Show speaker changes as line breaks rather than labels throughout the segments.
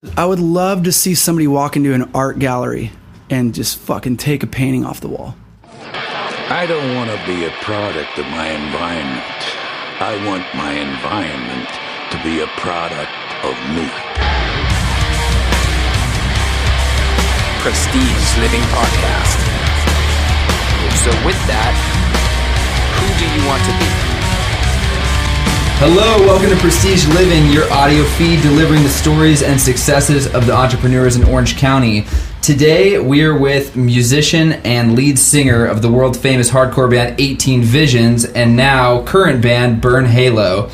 I would love to see somebody walk into an art gallery and just fucking take a painting off the wall.
I don't want to be a product of my environment. I want my environment to be a product of me.
Prestige Living Podcast. So with that, who do you want to be?
Hello, welcome to Prestige Living, your audio feed delivering the stories and successes of the entrepreneurs in Orange County. Today, we are with musician and lead singer of the world-famous hardcore band 18 Visions, and now current band Burn Halo.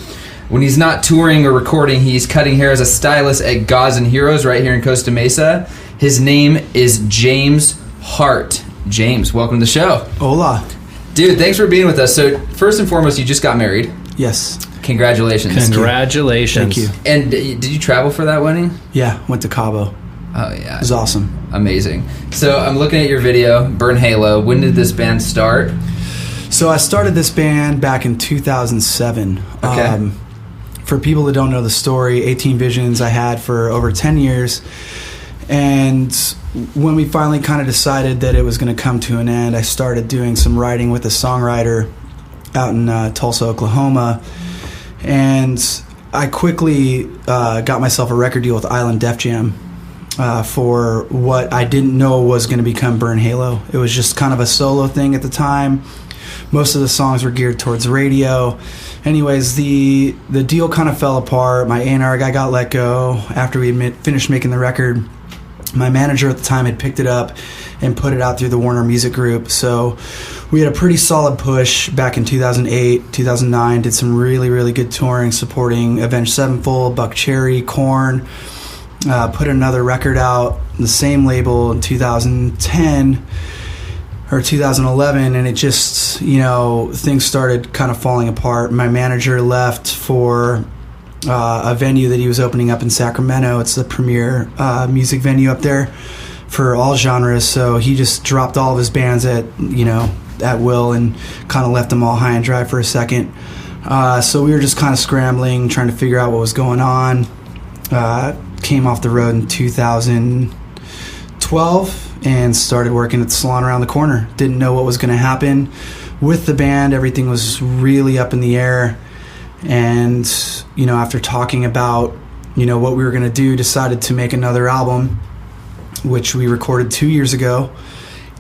When he's not touring or recording, he's cutting hair as a stylist at Gods and Heroes right here in Costa Mesa. His name is James Hart. James, welcome to the show.
Hola.
Dude, thanks for being with us. So, first and foremost, you just got married.
Yes.
Congratulations.
Congratulations.
Thank you.
And did you travel for that wedding?
Yeah, went to Cabo.
Oh, yeah.
It was awesome.
Amazing. So I'm looking at your video, Burn Halo. When did this band start?
So I started this band back in 2007.
Okay.
For people that don't know the story, 18 Visions I had for over 10 years. And when we finally kind of decided that it was going to come to an end, I started doing some writing with a songwriter out in Tulsa, Oklahoma. And I quickly got myself a record deal with Island Def Jam for what I didn't know was going to become Burn Halo. It was just kind of a solo thing at the time. Most of the songs were geared towards radio. Anyways, the deal kind of fell apart. My A&R guy got let go after we finished making the record. My manager at the time had picked it up and put it out through the Warner Music Group. So we had a pretty solid push back in 2008, 2009, did some really, really good touring supporting Avenged Sevenfold, Buck Cherry, Korn, put another record out, the same label in 2010 or 2011, and it just, things started kind of falling apart. My manager left for a venue that he was opening up in Sacramento. It's the premier music venue up there for all genres. So he just dropped all of his bands at will and kind of left them all high and dry for a second. So we were just kind of scrambling, trying to figure out what was going on. Came off the road in 2012 and started working at the Salon around the corner. Didn't know what was going to happen with the band. Everything was really up in the air. And, after talking about, what we were going to do, decided to make another album, which we recorded 2 years ago.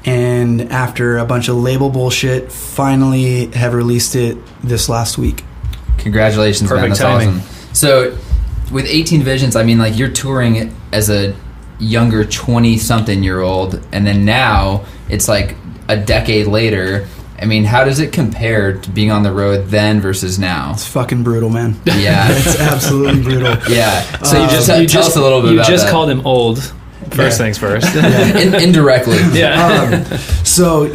And after a bunch of label bullshit, finally have released it this last week.
Congratulations, man. That's timing. Awesome. So with 18 Visions, you're touring as a younger 20-something-year-old, and then now it's like a decade later. How does it compare to being on the road then versus now?
It's fucking brutal, man.
Yeah.
It's absolutely brutal.
Yeah. So you tell us a little bit about that.
You just called him old. First things first.
Indirectly.
Yeah.
So,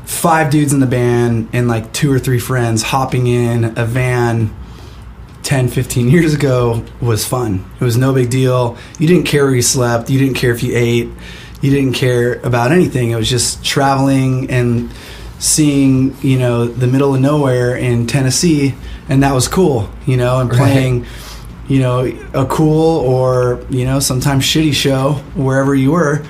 5 dudes in the band and like 2 or 3 friends hopping in a van 10, 15 years ago was fun. It was no big deal. You didn't care where you slept. You didn't care if you ate. You didn't care about anything. It was just traveling and seeing, the middle of nowhere in Tennessee, and that was cool, and playing, a cool or, sometimes shitty show wherever you were,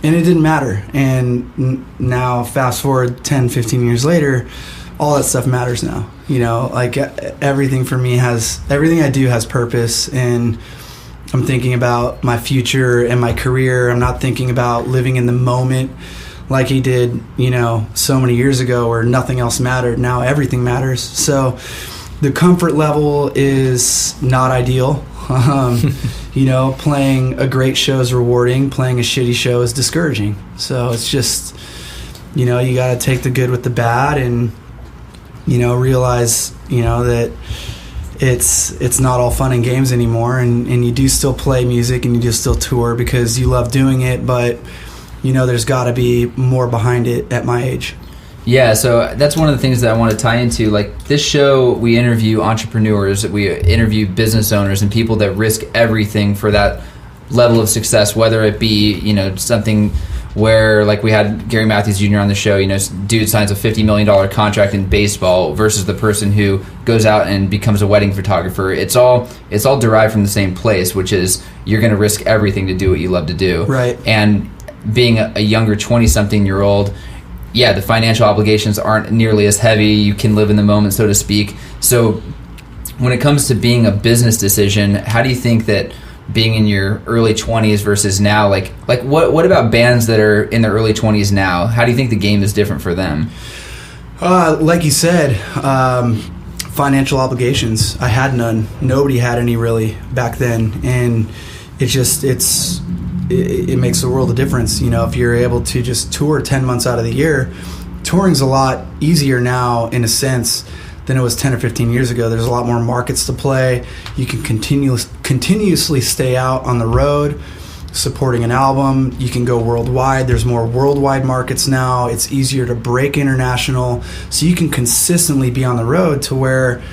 and it didn't matter. And now fast forward 10, 15 years later, all that stuff matters now. Everything for me everything I do has purpose, and I'm thinking about my future and my career. I'm not thinking about living in the moment like he did, so many years ago where nothing else mattered. Now everything matters. So the comfort level is not ideal. Playing a great show is rewarding. Playing a shitty show is discouraging. So it's just, you got to take the good with the bad and, realize, that it's not all fun and games anymore, and you do still play music and you do still tour because you love doing it, but there's got to be more behind it at my age.
Yeah, so that's one of the things that I want to tie into. Like this show, we interview entrepreneurs, we interview business owners and people that risk everything for that level of success, whether it be, something where like we had Gary Matthews Jr. on the show, you know, dude signs a $50 million contract in baseball versus the person who goes out and becomes a wedding photographer. It's all derived from the same place, which is you're going to risk everything to do what you love to do.
Right.
And being a younger 20-something-year-old, yeah, the financial obligations aren't nearly as heavy. You can live in the moment, so to speak. So when it comes to being a business decision, how do you think that being in your early 20s versus now, like what about bands that are in their early 20s now? How do you think the game is different for them?
Like you said, financial obligations. I had none. Nobody had any really back then, and it makes a world of difference. You know, if you're able to just tour 10 months out of the year, touring's a lot easier now in a sense than it was 10 or 15 years ago. There's a lot more markets to play. You can continuously stay out on the road supporting an album. You can go worldwide. There's more worldwide markets now. It's easier to break international. So you can consistently be on the road to where,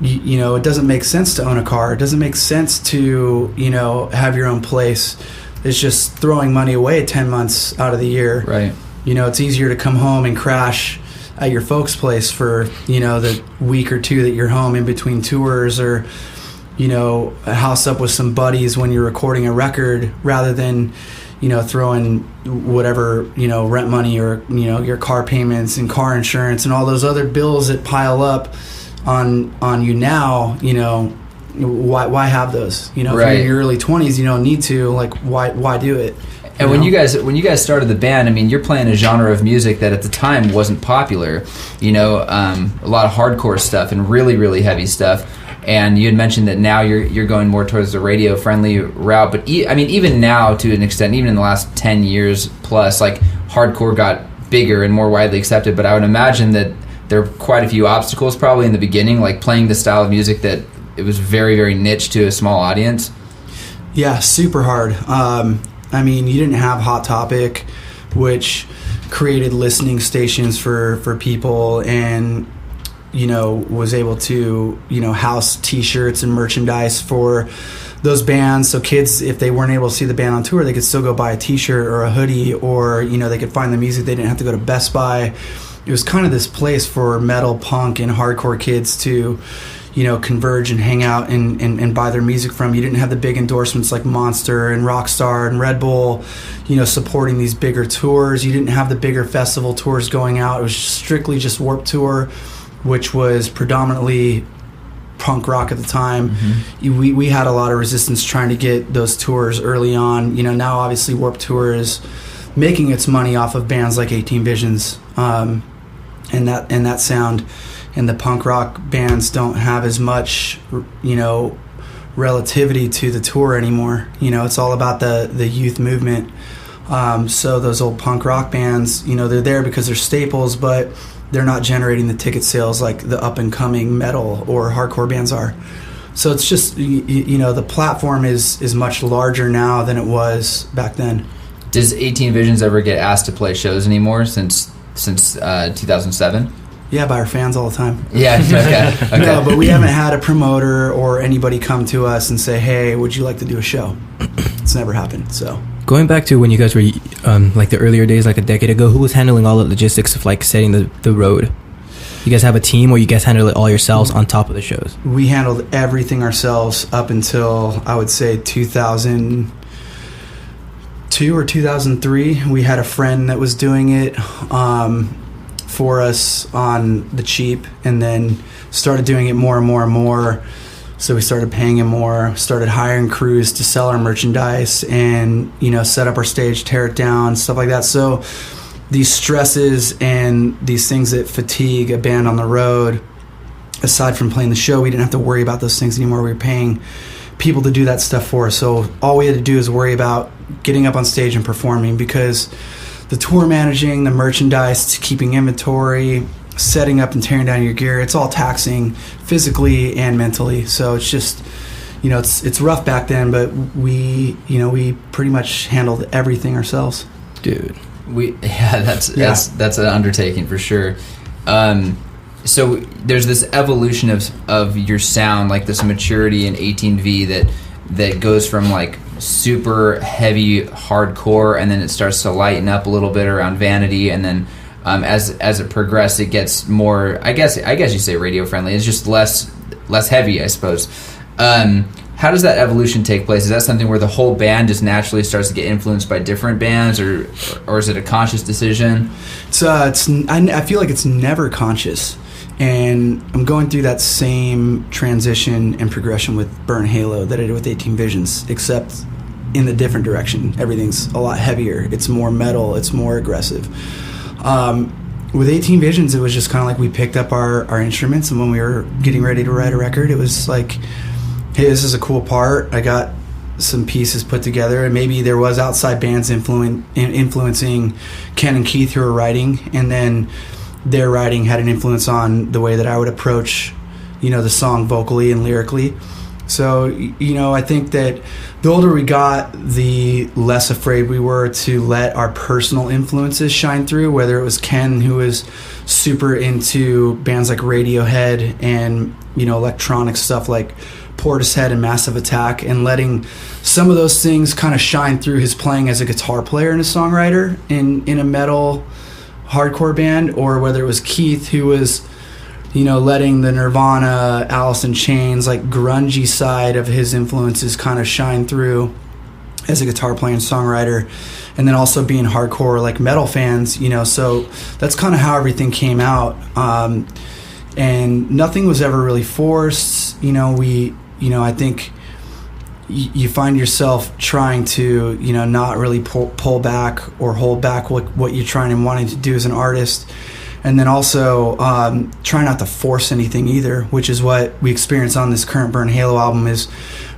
you know, it doesn't make sense to own a car. It doesn't make sense to, you know, have your own place. It's just throwing money away 10 months out of the year.
Right.
You know, it's easier to come home and crash at your folks' place for, you know, the week or two that you're home in between tours, or, you know, a house up with some buddies when you're recording a record, rather than, you know, throwing whatever, you know, rent money or, you know, your car payments and car insurance and all those other bills that pile up on you now. You know, why have those? You know,
right.
If you're in your early 20s, you don't need to. Like, why do it?
And when you guys started the band, I mean, you're playing a genre of music that at the time wasn't popular. You know, a lot of hardcore stuff and really, really heavy stuff. And you had mentioned that now you're going more towards the radio-friendly route. But even now, to an extent, even in the last 10 years plus, like hardcore got bigger and more widely accepted. But I would imagine that there are quite a few obstacles probably in the beginning, like playing the style of music that it was very, very niche to a small audience.
Yeah, super hard. I mean, you didn't have Hot Topic, which created listening stations for people, and, you know, was able to, you know, house T-shirts and merchandise for those bands. So kids, if they weren't able to see the band on tour, they could still go buy a T-shirt or a hoodie, or, you know, they could find the music. They didn't have to go to Best Buy. It was kind of this place for metal, punk, and hardcore kids to, you know, converge and hang out and buy their music from. You didn't have the big endorsements like Monster and Rockstar and Red Bull, you know, supporting these bigger tours. You didn't have the bigger festival tours going out. It was strictly just Warped Tour, which was predominantly punk rock at the time. Mm-hmm. We had a lot of resistance trying to get those tours early on. You know, now obviously Warped Tour is making its money off of bands like 18 Visions and that sound. And the punk rock bands don't have as much, you know, relativity to the tour anymore. You know, it's all about the youth movement. So those old punk rock bands, you know, they're there because they're staples, but they're not generating the ticket sales like the up-and-coming metal or hardcore bands are. So it's just, you know, the platform is much larger now than it was back then.
Does 18 Visions ever get asked to play shows anymore since 2007?
Yeah, by our fans all the time.
Yeah, okay.
No, but we haven't had a promoter or anybody come to us and say, hey, would you like to do a show? It's never happened, so.
Going back to when you guys were, like the earlier days, like a decade ago, who was handling all the logistics of like setting the road? You guys have a team, or you guys handle it all yourselves on top of the shows?
We handled everything ourselves up until, I would say, 2002 or 2003. We had a friend that was doing it for us on the cheap, and then started doing it more and more and more. So we started paying him more, started hiring crews to sell our merchandise and, you know, set up our stage, tear it down, stuff like that. So these stresses and these things that fatigue a band on the road, aside from playing the show, we didn't have to worry about those things anymore. We were paying people to do that stuff for us. So all we had to do is worry about getting up on stage and performing, because the tour managing, the merchandise, keeping inventory, setting up and tearing down your gear, it's all taxing physically and mentally. So it's just, you know, it's rough back then, but we pretty much handled everything ourselves.
Dude.
That's an undertaking for sure. So there's this evolution of your sound, like this maturity in 18V that goes from like super heavy hardcore, and then it starts to lighten up a little bit around Vanity, and then as it progressed, it gets more. I guess you say radio friendly. It's just less heavy, I suppose. How does that evolution take place? Is that something where the whole band just naturally starts to get influenced by different bands, or is it a conscious decision?
I feel like it's never conscious, and I'm going through that same transition and progression with Burn Halo that I did with 18 Visions, except in the different direction. Everything's a lot heavier. It's more metal. It's more aggressive. With 18 Visions, it was just kind of like we picked up our instruments, and when we were getting ready to write a record, it was like, hey, this is a cool part. I got some pieces put together, and maybe there was outside bands influencing Ken and Keith who were writing, and then their writing had an influence on the way that I would approach, the song vocally and lyrically. So, I think that the older we got, the less afraid we were to let our personal influences shine through, whether it was Ken, who was super into bands like Radiohead and, electronic stuff like Portishead and Massive Attack, and letting some of those things kind of shine through his playing as a guitar player and a songwriter in a metal hardcore band, or whether it was Keith, who was letting the Nirvana, Alice in Chains, like grungy side of his influences kind of shine through as a guitar player and songwriter, and then also being hardcore like metal fans, so that's kind of how everything came out. And nothing was ever really forced. I think you find yourself trying to, not really pull back or hold back what you're trying and wanting to do as an artist. And then also try not to force anything either, which is what we experienced on this current Burn Halo album. Is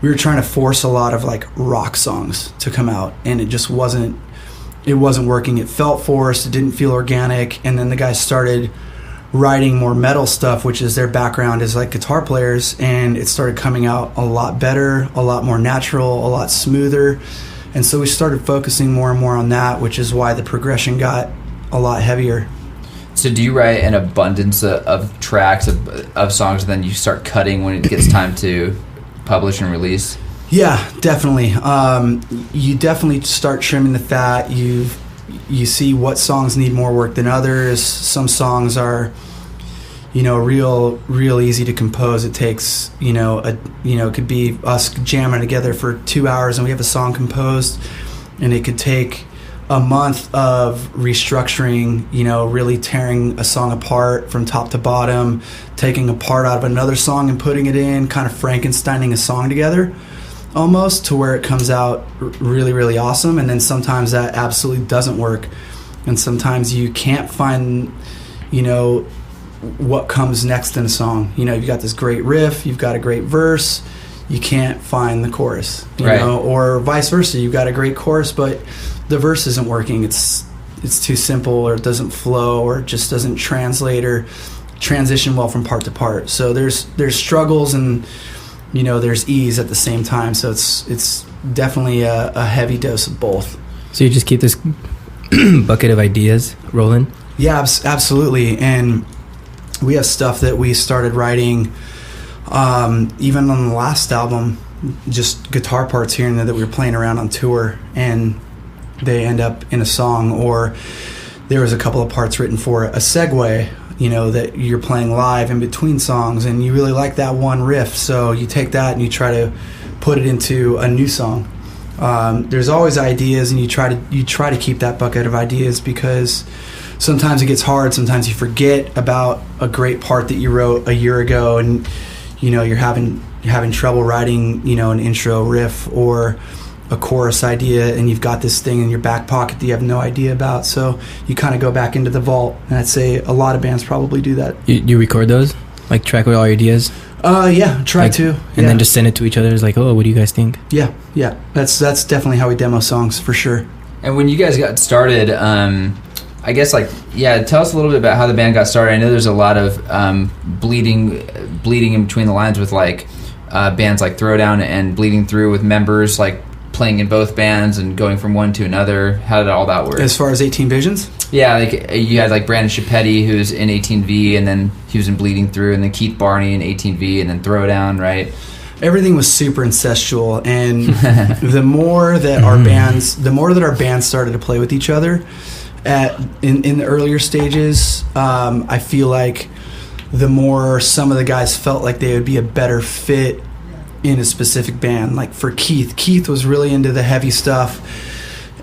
we were trying to force a lot of like rock songs to come out, and it just wasn't working. It felt forced. It didn't feel organic. And then the guys started writing more metal stuff, which is their background as like guitar players, and it started coming out a lot better, a lot more natural, a lot smoother. And so we started focusing more and more on that, which is why the progression got a lot heavier.
So do you write an abundance of tracks of songs, and then you start cutting when it gets time to publish and release?
Yeah, definitely. You definitely start trimming the fat. You see what songs need more work than others. Some songs are, real easy to compose. It takes, it could be us jamming together for 2 hours and we have a song composed, and it could take a month of restructuring, really tearing a song apart from top to bottom, taking a part out of another song and putting it in, kind of Frankensteining a song together almost to where it comes out really, really awesome. And then sometimes that absolutely doesn't work. And sometimes you can't find, what comes next in a song. You've got this great riff, you've got a great verse, you can't find the chorus,
right.
Or vice versa. You've got a great chorus, but the verse isn't working. It's too simple, or it doesn't flow, or it just doesn't translate or transition well from part to part. So there's struggles and there's ease at the same time. So it's definitely a heavy dose of both.
So you just keep this bucket of ideas rolling?
Yeah, absolutely. And we have stuff that we started writing even on the last album, just guitar parts here and there that we were playing around on tour, and they end up in a song. Or there was a couple of parts written for a segue, that you're playing live in between songs, and you really like that one riff, so you take that and you try to put it into a new song. There's always ideas, and you try to keep that bucket of ideas, because sometimes it gets hard. Sometimes you forget about a great part that you wrote a year ago, and you're having trouble writing an intro riff or a chorus idea, and you've got this thing in your back pocket that you have no idea about. So you kind of go back into the vault, and I'd say a lot of bands probably do that.
You record those? Like track with all your ideas?
Yeah, try to.
And then just send it to each other. It's like, oh, what do you guys think?
Yeah. That's definitely how we demo songs, for sure.
And when you guys got started, I guess tell us a little bit about how the band got started. I know there's a lot of bleeding in between the lines with bands like Throwdown and Bleeding Through, with members playing in both bands and going from one to another. How did all that work?
As far as 18 Visions?
Yeah, you had Brandon Chipetti, who's in 18V, and then he was in Bleeding Through, and then Keith Barney in 18V, and then Throwdown, right?
everything was super incestual, and the more that our bands started to play with each other in the earlier stages, I feel like the more some of the guys felt like they would be a better fit in a specific band. Like for Keith was really into the heavy stuff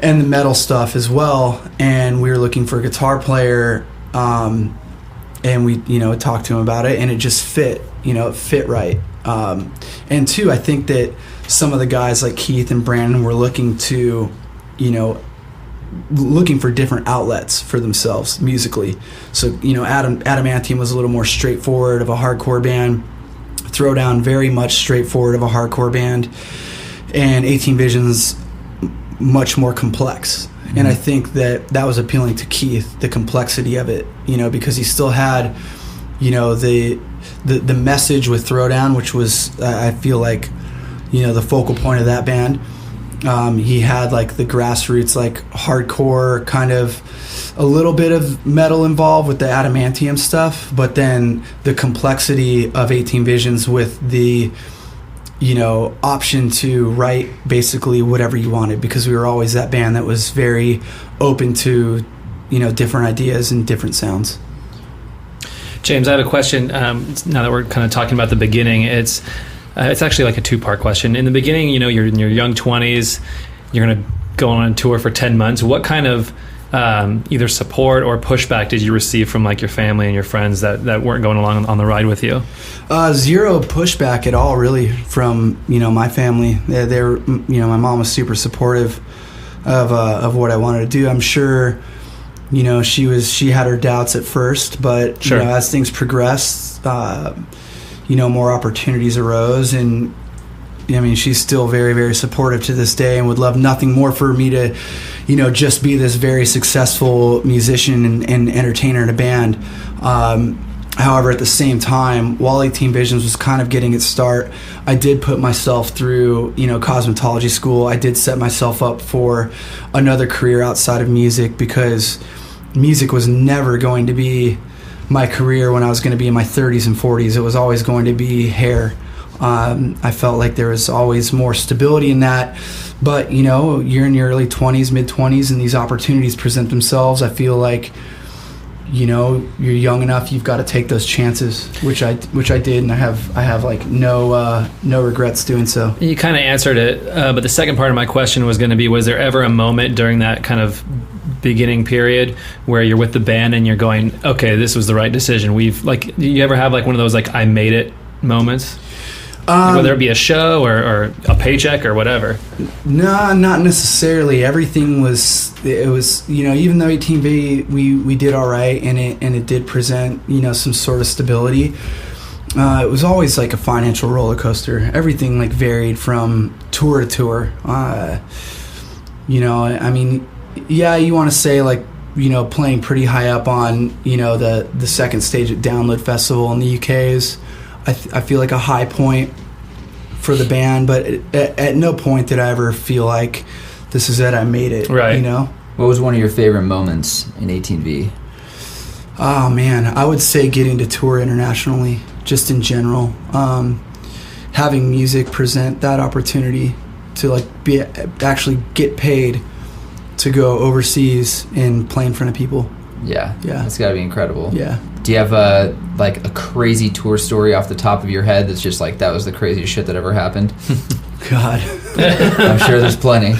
and the metal stuff as well, and we were looking for a guitar player, and we talked to him about it, and it just fit, it fit right. And two, I think that some of the guys like Keith and Brandon were looking for different outlets for themselves musically. So, Adamantium was a little more straightforward of a hardcore band. Throwdown, very much straightforward of a hardcore band. And 18 Visions, much more complex. Mm-hmm. And I think that was appealing to Keith, the complexity of it, because he still had, the message with Throwdown, which was, I feel like, the focal point of that band. He had like the grassroots, like hardcore kind of, a little bit of metal involved with the Adamantium stuff, but then the complexity of 18 Visions with the, option to write basically whatever you wanted, because we were always that band that was very open to, different ideas and different sounds.
James, I have a question. Now that we're kind of talking about the beginning, it's actually like a two-part question. In the beginning, you're in your young 20s, you're going to go on a tour for 10 months. What kind of either support or pushback did you receive from like your family and your friends that weren't going along on the ride with you?
Zero pushback at all, really, from my family. They were, my mom was super supportive of what I wanted to do. I'm sure, she had her doubts at first, but
sure.
As things progressed, more opportunities arose, and she's still very, very supportive to this day, and would love nothing more for me to, just be this very successful musician and entertainer in a band. However, at the same time, while 18 Visions was kind of getting its start, I did put myself through, cosmetology school. I did set myself up for another career outside of music, because music was never going to be my career when I was going to be in my 30s and 40s. It was always going to be hair. I felt like there was always more stability in that. But, you're in your early 20s, mid-20s, and these opportunities present themselves. I feel like, you're young enough, you've got to take those chances, which I did, and I have like no regrets doing so.
You kind of answered it, but the second part of my question was going to be, was there ever a moment during that kind of beginning period where you're with the band and you're going, okay, this was the right decision? Do you ever have like one of those like I made it moments? Whether it be a show or a paycheck or whatever.
No, not necessarily. Everything was even though 18V we did all right, and it did present some sort of stability. It was always like a financial roller coaster. Everything like varied from tour to tour. You want to say like playing pretty high up on the second stage at Download Festival in the UK is I feel like a high point for the band, but at no point did I ever feel like this is it, I made it.
Right.
What was one of your favorite moments in 18V?
Oh man, I would say getting to tour internationally, just in general. Having music present that opportunity to actually get paid to go overseas and play in front of people.
Yeah. That's got to be incredible.
Yeah.
Do you have a crazy tour story off the top of your head that's just like, that was the craziest shit that ever happened?
God.
I'm sure there's plenty.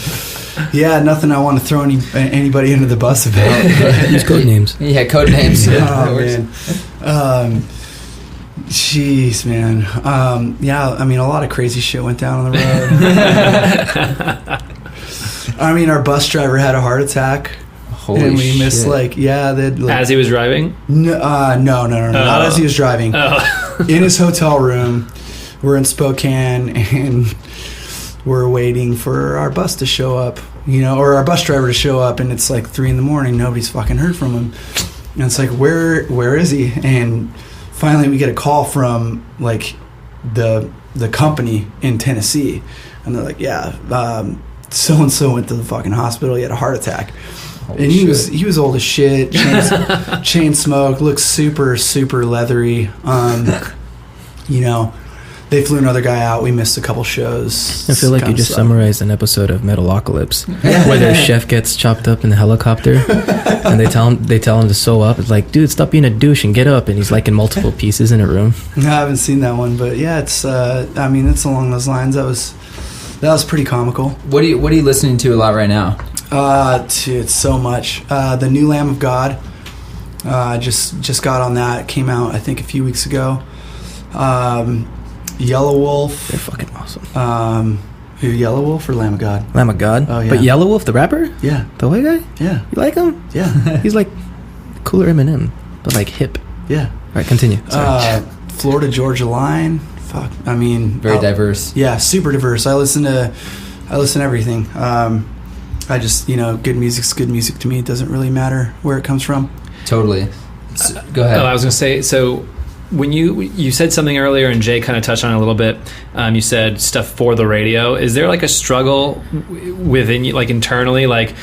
Yeah, nothing I want to throw anybody under the bus about.
Use code names.
Yeah, code names.
Oh, man. Jeez, man. A lot of crazy shit went down on the road. Our bus driver had a heart attack.
Holy
and we
shit.
missed
as he was driving?
No, not as he was driving. In his hotel room, we're in Spokane, and we're waiting for our bus to show up, or our bus driver to show up, and it's like 3 a.m. Nobody's fucking heard from him, and it's like, where is he? And finally we get a call from like the company in Tennessee, and they're like, so and so went to the fucking hospital. He had a heart attack.
Holy
and
shit.
he was old as shit. Chain smoke, looks super, super leathery. they flew another guy out. We missed a couple shows.
I feel like you
Kinda
just
sucked.
summarized an episode of Metalocalypse, where their chef gets chopped up in the helicopter, and they tell him to sew up. It's like, dude, stop being a douche and get up. And he's like in multiple pieces in a room.
No, I haven't seen that one, but yeah, it's. I mean, it's along those lines. That was pretty comical.
What are you listening to a lot right now?
It's so much. The new Lamb of God. Just got on that. It came out I think a few weeks ago. Yellow Wolf.
They're fucking awesome.
Who, Yellow Wolf or Lamb of God?
Lamb of God.
Oh, yeah.
But Yellow Wolf, the rapper,
Yeah,
the white guy,
yeah,
you like him?
yeah,
He's like cooler Eminem, but like hip.
yeah.
All right, continue. Sorry.
Florida Georgia Line. Fuck. I mean,
Very diverse.
Yeah, super diverse. I listen to everything. I just, good music's good music to me. It doesn't really matter where it comes from.
Totally. Go ahead.
I was going to say, so when you said something earlier, and Jay kind of touched on it a little bit, you said stuff for the radio. Is there like a struggle within you, like internally, like,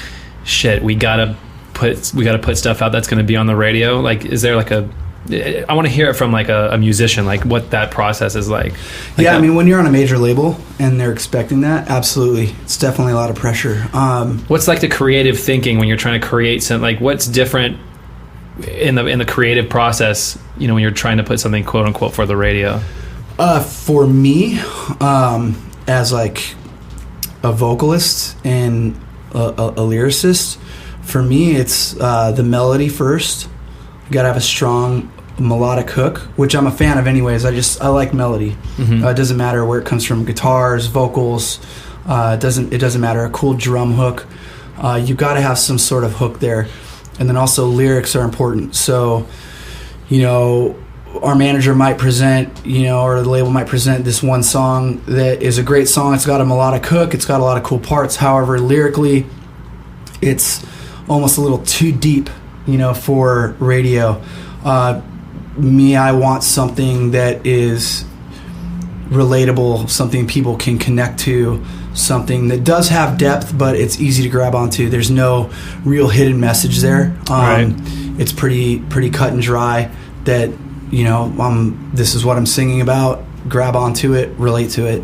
shit, we gotta put stuff out that's going to be on the radio? Like, is there like I want to hear it from like a musician, like what that process is like.
Yeah, I mean, when you're on a major label and they're expecting that, absolutely, it's definitely a lot of pressure.
What's like the creative thinking when you're trying to create something? Like, what's different in the creative process, when you're trying to put something quote unquote for the radio?
For me, as like a vocalist and a lyricist, for me it's the melody first. You gotta have a strong melodic hook, which I'm a fan of anyways. I like melody.
Mm-hmm.
It doesn't matter where it comes from, guitars, vocals, it doesn't matter. A cool drum hook, you gotta have some sort of hook there. And then also lyrics are important. So, our manager might present, or the label might present this one song that is a great song. It's got a melodic hook. It's got a lot of cool parts. However, lyrically, it's almost a little too deep, for radio. I want something that is relatable, something people can connect to, something that does have depth, but it's easy to grab onto. There's no real hidden message there.
Right.
It's pretty cut and dry that, this is what I'm singing about. Grab onto it, relate to it.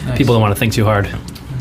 Nice.
People don't want to think too hard.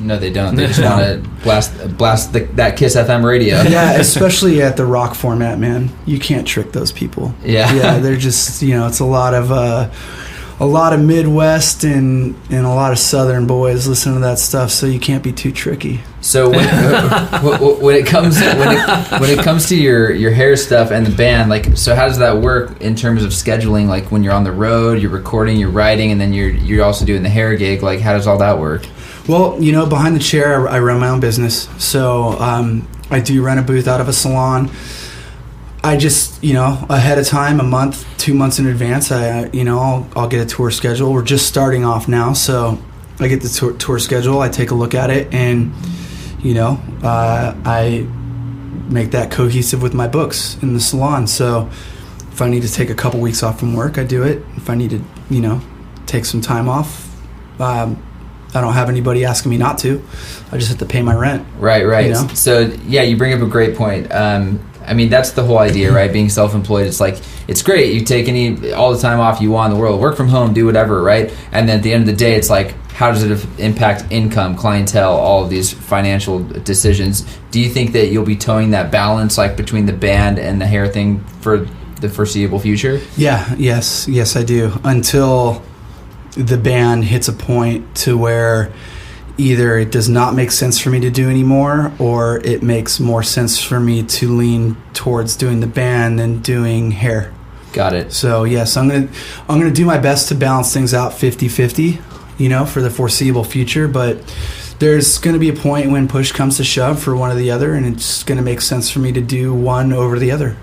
No, they don't. They just want to blast that Kiss FM radio.
Yeah, especially at the rock format, man. You can't trick those people.
Yeah.
They're just, it's a lot of Midwest and a lot of Southern boys listen to that stuff, so you can't be too tricky.
So when it comes to your hair stuff and the band, like, so how does that work in terms of scheduling? Like, when you're on the road, you're recording, you're writing, and then you're also doing the hair gig. Like, how does all that work?
Well, behind the chair, I run my own business, so I do rent a booth out of a salon. I just, ahead of time, a month, 2 months in advance, I'll get a tour schedule. We're just starting off now, so I get the tour schedule. I take a look at it, and, I make that cohesive with my books in the salon. So if I need to take a couple weeks off from work, I do it. If I need to, take some time off, I don't have anybody asking me not to. I just have to pay my rent.
Right. So, yeah, you bring up a great point. That's the whole idea, right? Being self-employed, it's like, it's great. You take all the time off you want in the world, work from home, do whatever, right? And then at the end of the day, it's like, how does it impact income, clientele, all of these financial decisions? Do you think that you'll be towing that balance, like, between the band and the hair thing for the foreseeable future?
Yeah, yes, I do. Until the band hits a point to where either it does not make sense for me to do anymore, or it makes more sense for me to lean towards doing the band than doing hair.
Got it.
So yes, I'm gonna do my best to balance things out 50-50, for the foreseeable future. But there's gonna be a point when push comes to shove for one or the other, and it's gonna make sense for me to do one over the other.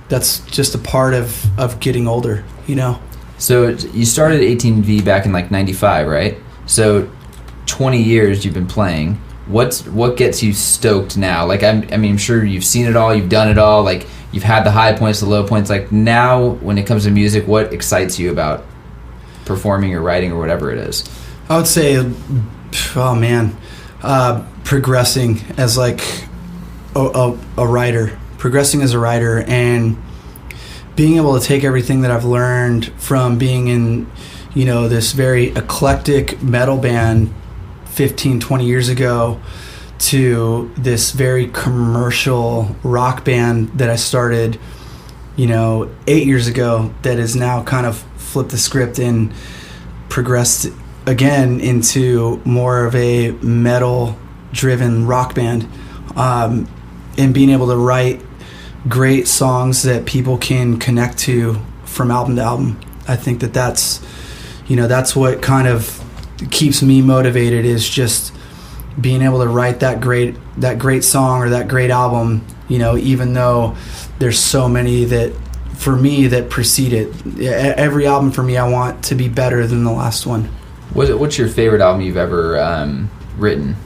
That's just a part of getting older.
So you started 18V back in like 95, right? So 20 years you've been playing. What gets you stoked now? Like, I'm sure you've seen it all, you've done it all, like, you've had the high points, the low points. Like, now when it comes to music, what excites you about performing or writing or whatever it is?
I would say, progressing as like a writer, progressing as a writer, and being able to take everything that I've learned from being in this very eclectic metal band 15, 20 years ago to this very commercial rock band that I started, 8 years ago, that has now kind of flipped the script and progressed again into more of a metal-driven rock band, and being able to write great songs that people can connect to from album to album. I think that's what kind of keeps me motivated, is just being able to write that great song or that great album, even though there's so many that for me that precede it. Every album for me, I want to be better than the last one.
What's your favorite album you've ever written?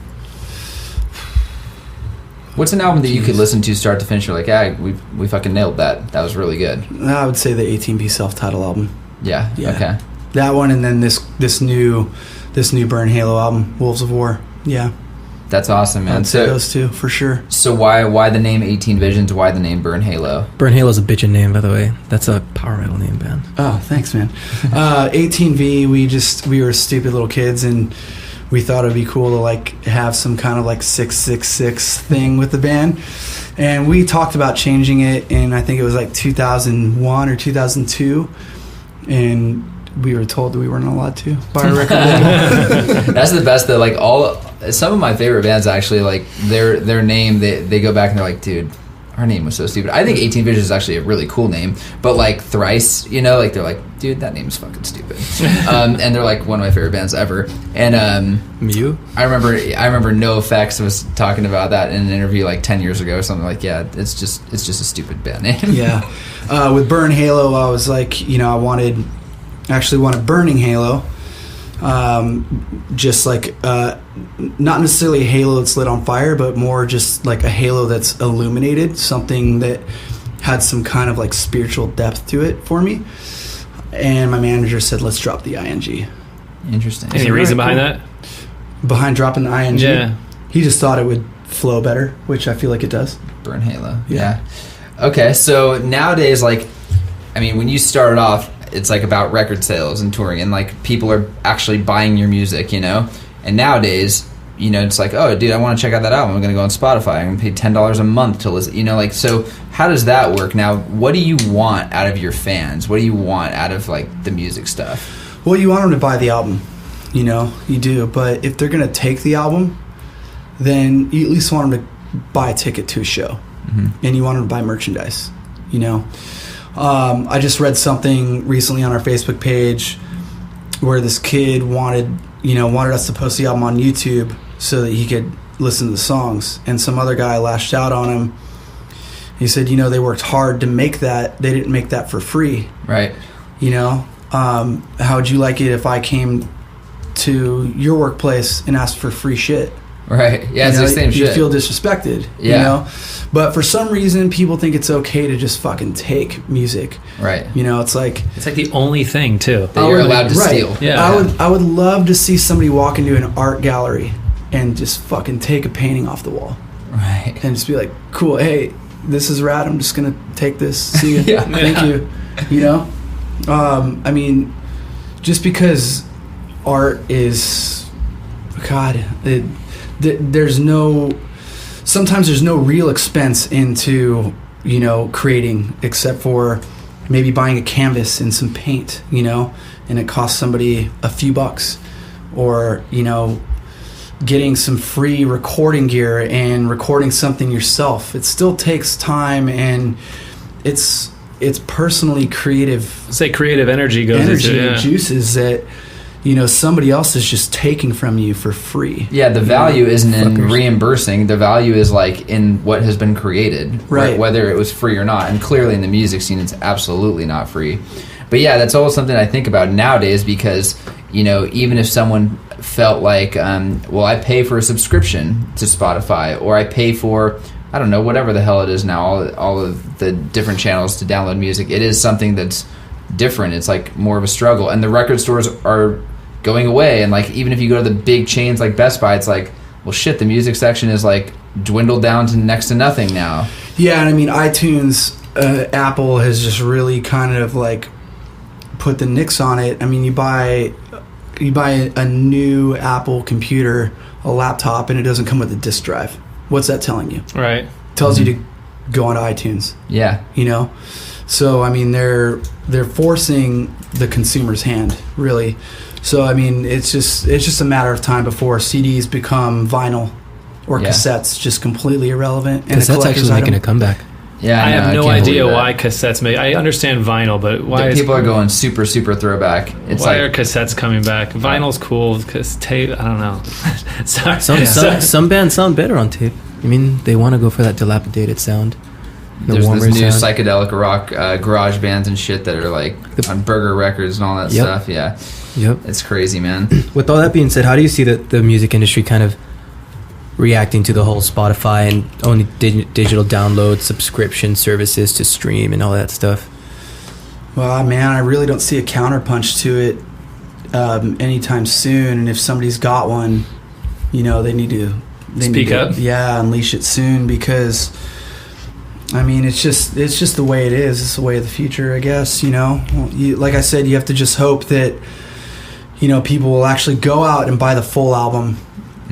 What's an album that you could listen to start to finish? You're like, we fucking nailed that. That was really good.
I would say the 18B self-titled album.
Yeah. Okay.
That one, and then this new Burn Halo album, Wolves of War. Yeah.
That's awesome, man.
I'd say those two for sure.
So why the name 18 Visions? Why the name Burn Halo?
Burn Halo's a bitchin' name, by the way. That's a power metal name, band.
Oh, thanks, man. 18V. We were stupid little kids, and we thought it'd be cool to like have some kind of like 666 thing with the band, and we talked about changing it in, I think it was like 2001 or 2002, and we were told that we weren't allowed to by a record label.
That's the best though. Like some of my favorite bands actually, like their name, they go back and they're like, dude, our name was so stupid. I think 18 Visions is actually a really cool name, but like Thrice, like they're like, dude, that name's fucking stupid. And they're like one of my favorite bands ever. And
Mew?
I remember NoFX was talking about that in an interview like 10 years ago or something. Like, yeah, it's just a stupid band name.
Yeah. With Burn Halo, I was like, I wanted Burning Halo. Just like not necessarily a halo that's lit on fire, but more just like a halo that's illuminated, something that had some kind of like spiritual depth to it for me. And my manager said, let's drop the ing.
Interesting.
Any reason behind that?
Behind dropping the ing?
Yeah.
He just thought it would flow better, which I feel like it does.
Burn Halo. Yeah. Okay, so nowadays, like, I mean, when you started off, it's like about record sales and touring, and like people are actually buying your music, and nowadays, it's like, oh dude, I want to check out that album, I'm gonna go on Spotify, I'm gonna pay $10 a month to listen, like, so how does that work? Now, what do you want out of your fans? What do you want out of like the music stuff?
Well, you want them to buy the album, you do, but if they're gonna take the album, then you at least want them to buy a ticket to a show. Mm-hmm. And you want them to buy merchandise, I just read something recently on our Facebook page where this kid wanted us to post the album on YouTube so that he could listen to the songs, and some other guy lashed out on him. He said, they worked hard to make that. They didn't make that for free.
Right.
How would you like it if I came to your workplace and asked for free shit?
Right. Yeah, it's the same shit.
You feel disrespected, But for some reason, people think it's okay to just fucking take music.
Right.
It's like
the only thing, too.
That you're allowed to steal.
Yeah.
I would love to see somebody walk into an art gallery and just fucking take a painting off the wall.
Right.
And just be like, cool, hey, this is rad, I'm just going to take this. See you.
Yeah.
Thank you. I mean, just because art is, God, sometimes there's no real expense into creating, except for maybe buying a canvas and some paint, and it costs somebody a few bucks, or getting some free recording gear and recording something yourself. It still takes time, and it's personally creative.
Say creative energy goes into it,
juices that somebody else is just taking from you for free.
Yeah, the value isn't in reimbursing. The value is like in what has been created,
right?
Whether it was free or not. And clearly in the music scene, it's absolutely not free. But yeah, that's always something I think about nowadays, because even if someone felt like, well, I pay for a subscription to Spotify, or I pay for, I don't know, whatever the hell it is now, all of the different channels to download music. It is something that's different. It's like more of a struggle, and the record stores are going away, and like even if you go to the big chains like Best Buy, it's like, well shit, the music section is like dwindled down to next to nothing now.
Yeah, and I mean iTunes, Apple has just really kind of like put the nicks on it. I mean, you buy a new Apple computer, a laptop, and it doesn't come with a disk drive. What's that telling you?
Right.
It tells you to go onto iTunes.
Yeah.
You know? So, I mean, they're forcing the consumer's hand, really. So, I mean, it's just a matter of time before CDs become vinyl or cassettes, just completely irrelevant. And
cassettes actually making a comeback.
Yeah,
I have no
can't
idea
believe
why
that.
cassettes make. I understand vinyl, but why
People are going super throwback. It's
why
like
are cassettes coming back? Vinyl's cool because tape. I don't know. Sorry.
Some bands sound better on tape. I mean, they want to go for that dilapidated sound.
There's
warmer
this new
sound.
psychedelic rock garage bands and shit that are like on Burger Records and all that stuff. Yeah.
Yep.
It's crazy, man.
With all that being said, how do you see the music industry kind of reacting to the whole Spotify and only digital download subscription services to stream and all that stuff?
Well, man, I really don't see a counterpunch to it anytime soon. And if somebody's got one, you know, they need to
Speak up.
Yeah, unleash it soon, because I mean, it's just the way it is. It's the way of the future, I guess. You know, like I said, you have to just hope that, you know, people will actually go out and buy the full album,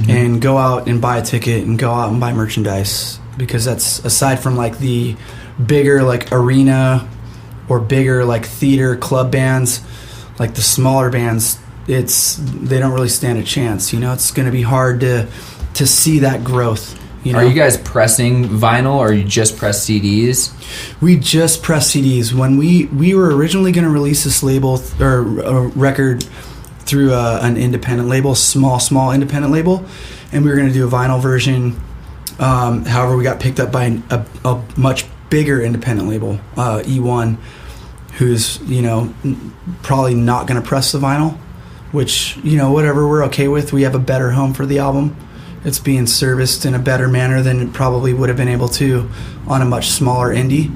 and go out and buy a ticket and go out and buy merchandise, because that's, aside from like the bigger like arena or bigger like theater club bands, like the smaller bands, they don't really stand a chance. You know, it's going to be hard to see that growth. You know?
Are you guys pressing vinyl, or you just press CDs?
We just press CDs. When we were originally going to release this label or a record through an independent label, small independent label, and we were going to do a vinyl version. However, we got picked up by a much bigger independent label, E1, who's, you know, probably not going to press the vinyl, which, you know, whatever, we're okay with. We have a better home for the album. It's being serviced in a better manner than it probably would have been able to on a much smaller indie.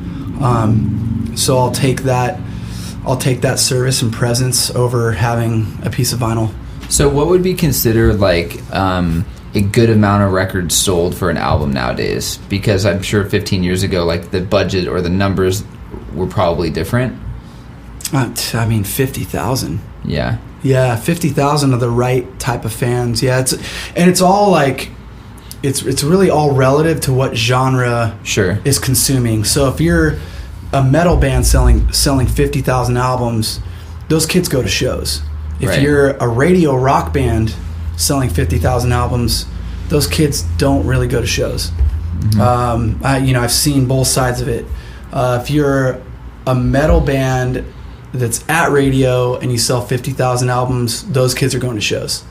So I'll take that service and presence over having a piece of vinyl.
So what would be considered like a good amount of records sold for an album nowadays? Because I'm sure 15 years ago, like the budget or the numbers were probably different.
I mean, 50,000.
Yeah.
Yeah, 50,000 of the right type of fans. Yeah, it's all like, it's really all relative to what genre is consuming. So if you're a metal band selling 50,000 albums, those kids go to shows. If you're a radio rock band selling 50,000 albums, those kids don't really go to shows. I've seen both sides of it. If you're a metal band that's at radio and you sell 50,000 albums, those kids are going to shows.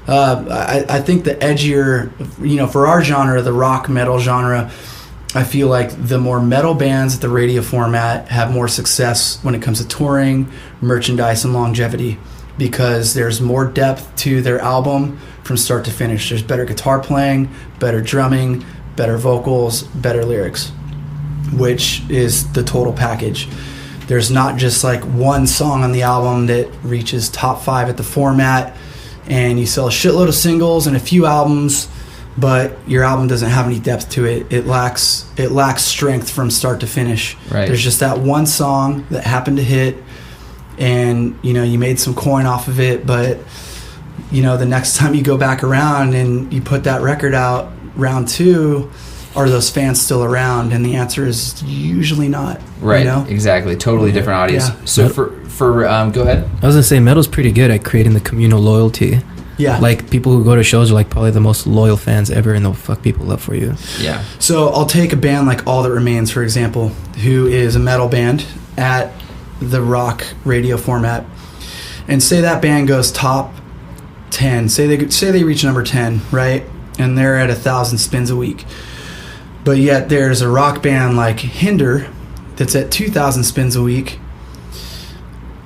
I think the edgier, you know, for our genre, the rock metal genre, I feel like the more metal bands at the radio format have more success when it comes to touring, merchandise, and longevity, because there's more depth to their album from start to finish. There's better guitar playing, better drumming, better vocals, better lyrics, which is the total package. There's not just like one song on the album that reaches top 5 at the format and you sell a shitload of singles and a few albums, but your album doesn't have any depth to it. It lacks strength from start to finish.
Right.
There's just that one song that happened to hit, and you know, you made some coin off of it, but you know, the next time you go back around and you put that record out, round 2, are those fans still around? And the answer is usually not.
Right.
You know?
Exactly. Totally different audience.
Yeah.
So for go ahead.
I was gonna say metal's pretty good at creating the communal loyalty.
Yeah.
Like people who go to shows are like probably the most loyal fans ever, and they'll fuck people up for you.
Yeah.
So I'll take a band like All That Remains, for example, who is a metal band at the rock radio format, and say that band goes top 10. Say they reach number 10, right? And they're at 1,000 spins a week. But yet there's a rock band like Hinder that's at 2,000 spins a week.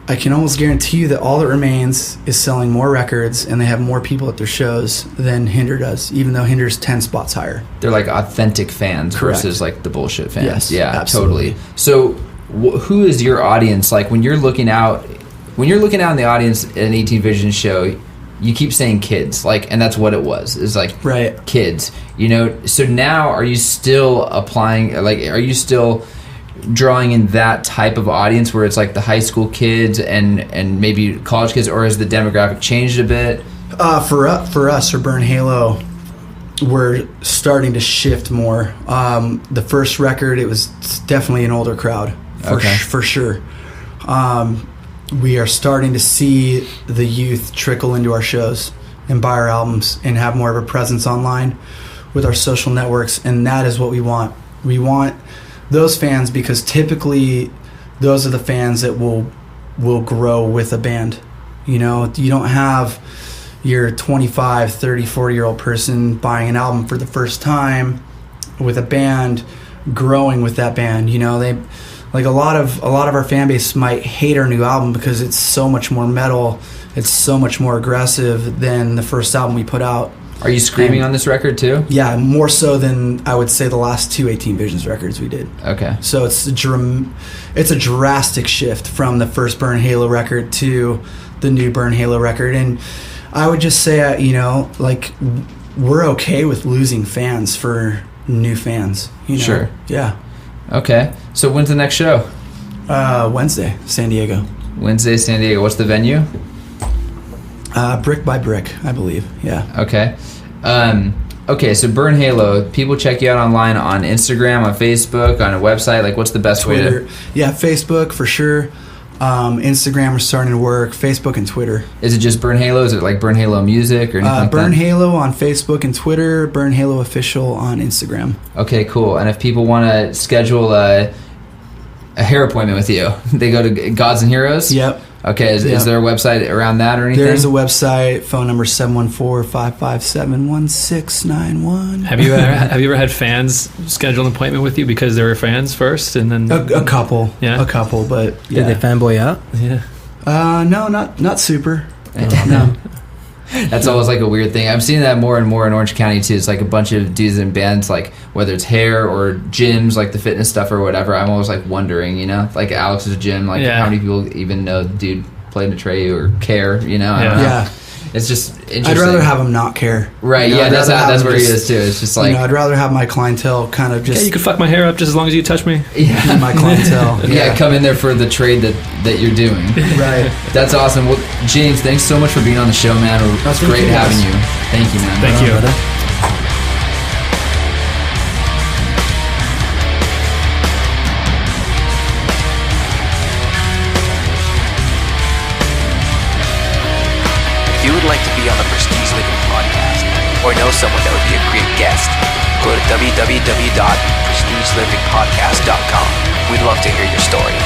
I can almost guarantee you that All That Remains is selling more records and they have more people at their shows than Hinder does, even though Hinder's 10 spots higher.
They're like authentic fans.
Correct.
Versus like the bullshit fans.
Yes,
yeah,
absolutely.
Totally. So who is your audience? Like when you're looking out in the audience at an 18 Vision show, you keep saying kids, like, and that's what it was. It's like
right.
Kids, you know. So now, are you still applying? Like, are you still drawing in that type of audience where it's like the high school kids and maybe college kids, or has the demographic changed a bit?
For us, or Burn Halo, we're starting to shift more. The first record, it was definitely an older crowd, for sure. We are starting to see the youth trickle into our shows and buy our albums and have more of a presence online with our social networks, and that is what we want. We want those fans, because typically those are the fans that will grow with a band. You know, you don't have your 25, 30, 40-year-old person buying an album for the first time with a band, growing with that band. You know, they like a lot of our fan base might hate our new album because it's so much more metal, it's so much more aggressive than the first album we put out.
Are you screaming on this record too?
Yeah, more so than I would say the last 2 18 Visions records we did.
Okay.
So it's a drastic shift from the first Burn Halo record to the new Burn Halo record. And I would just say, you know, like, we're okay with losing fans for new fans. You know?
Sure.
Yeah.
Okay. So when's the next show?
Wednesday, San Diego.
Wednesday, San Diego. What's the venue?
Brick by Brick, I believe. Yeah.
Okay. Okay, so Burn Halo, people check you out online on Instagram, on Facebook, on a website. Like, what's the best
Twitter.
way to...
Yeah, Facebook for sure. Instagram, we're starting to work. Facebook and Twitter.
Is it just Burn Halo? Is it like Burn Halo Music or anything like
Burn
that?
Halo on Facebook and Twitter. Burn Halo Official on Instagram.
Okay, cool. And if people want to schedule a hair appointment with you, they go to Gods and Heroes?
Yep.
Okay, is there a website around that or anything?
There's a website, phone number 714-557-1691.
Have you ever had fans schedule an appointment with you because they were fans first, and then
A couple.
Yeah.
A couple, but
Did they fanboy out?
yeah?
no, not super. No.
That's always like a weird thing. I'm seeing that more and more in Orange County too. It's like a bunch of dudes in bands, like whether it's hair or gyms, like the fitness stuff or whatever. I'm always like wondering, you know, like Alex's gym, like how many people even know the dude played in a tray or care, you know? I don't know.
Yeah.
It's just interesting.
I'd rather have them not care.
Right,
You know,
yeah,
I'd
that's
rather have
where
them
he
just-
is too. It's just like,
You know, I'd rather have my clientele kind of just
Yeah, you could fuck my hair up just as long as you touch me.
be my clientele.
yeah, come in there for the trade that you're doing.
Right.
That's awesome. Well, James, thanks so much for being on the show, man. It's
thank
great
you, guys.
having you. Thank you, man.
Thank you.
Brother.
If you would like to be on the Prestige Living podcast or know someone that would be a great guest, go to www.prestigelivingpodcast.com. We'd love to hear your story.